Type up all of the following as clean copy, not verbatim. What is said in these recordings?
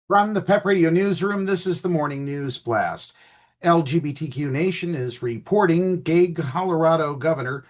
From the PEP Radio Newsroom, this is the Morning News Blast. LGBTQ Nation is reporting gay Colorado Governor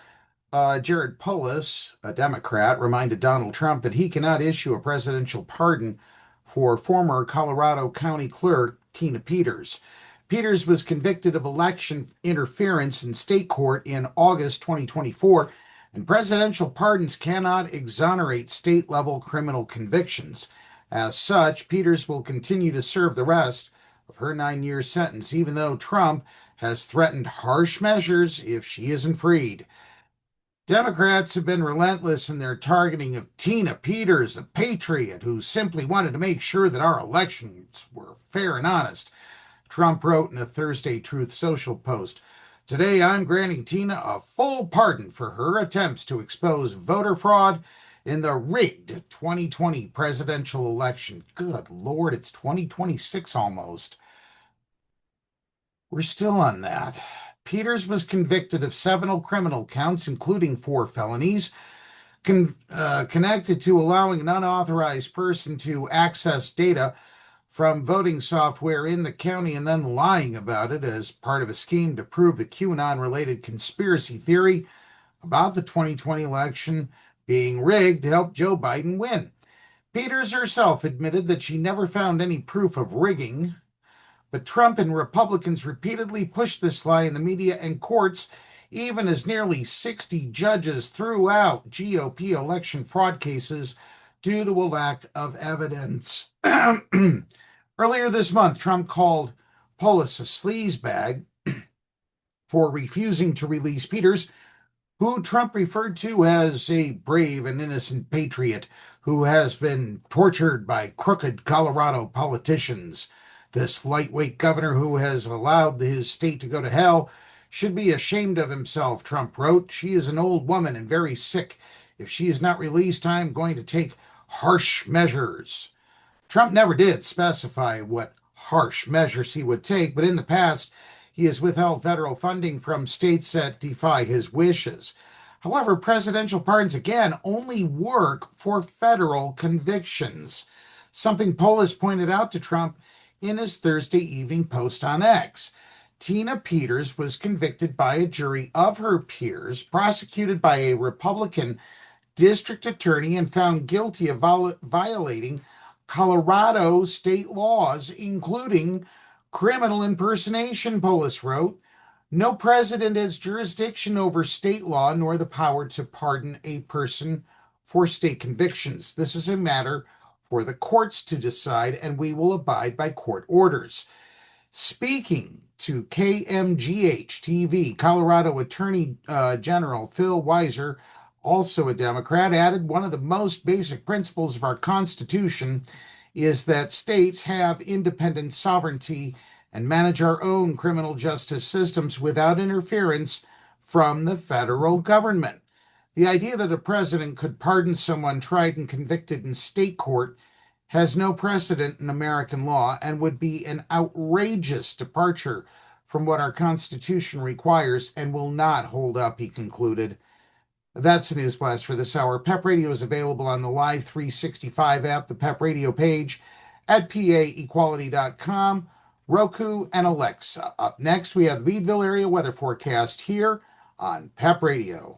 Jared Polis, a Democrat, reminded Donald Trump that he cannot issue a presidential pardon for former Colorado County Clerk Tina Peters. Peters was convicted of election interference in state court in August 2024, and presidential pardons cannot exonerate state level criminal convictions. As such, Peters will continue to serve the rest of her 9 year sentence, even though Trump has threatened harsh measures if she isn't freed. Democrats have been relentless in their targeting of Tina Peters, a patriot who simply wanted to make sure that our elections were fair and honest. Trump wrote in a Thursday Truth Social post, "Today I'm granting Tina a full pardon for her attempts to expose voter fraud in the rigged 2020 presidential election." Good Lord, it's 2026 almost. We're still on that. Peters was convicted of 7 criminal counts, including 4 felonies, connected to allowing an unauthorized person to access data from voting software in the county and then lying about it as part of a scheme to prove the QAnon-related conspiracy theory about the 2020 election being rigged to help Joe Biden win. Peters herself admitted that she never found any proof of rigging, but Trump and Republicans repeatedly pushed this lie in the media and courts, even as nearly 60 judges threw out GOP election fraud cases due to a lack of evidence. Earlier this month, Trump called Polis a sleazebag for refusing to release Peters, who Trump referred to as a brave and innocent patriot who has been tortured by crooked Colorado politicians. This lightweight governor who has allowed his state to go to hell should be ashamed of himself, Trump wrote. She is an old woman and very sick. If she is not released, I am going to take harsh measures. Trump never did specify what harsh measures he would take, but in the past, he has withheld federal funding from states that defy his wishes. However, presidential pardons, again, only work for federal convictions, something Polis pointed out to Trump in his Thursday evening post on X. Tina Peters was convicted by a jury of her peers, prosecuted by a Republican district attorney, and found guilty of violating Colorado state laws, including criminal impersonation, Polis wrote. No president has jurisdiction over state law nor the power to pardon a person for state convictions. This is a matter for the courts to decide, and we will abide by court orders. Speaking to KMGH TV, Colorado Attorney General Phil Weiser, also a Democrat, added one of the most basic principles of our Constitution is that states have independent sovereignty and manage our own criminal justice systems without interference from the federal government. The idea that a president could pardon someone tried and convicted in state court has no precedent in American law and would be an outrageous departure from what our Constitution requires and will not hold up, he concluded. That's the news blast for this hour. PEP Radio is available on the Live 365 app, the PEP Radio page at paequality.com, Roku, and Alexa. Up next, we have the Meadville area weather forecast here on PEP Radio.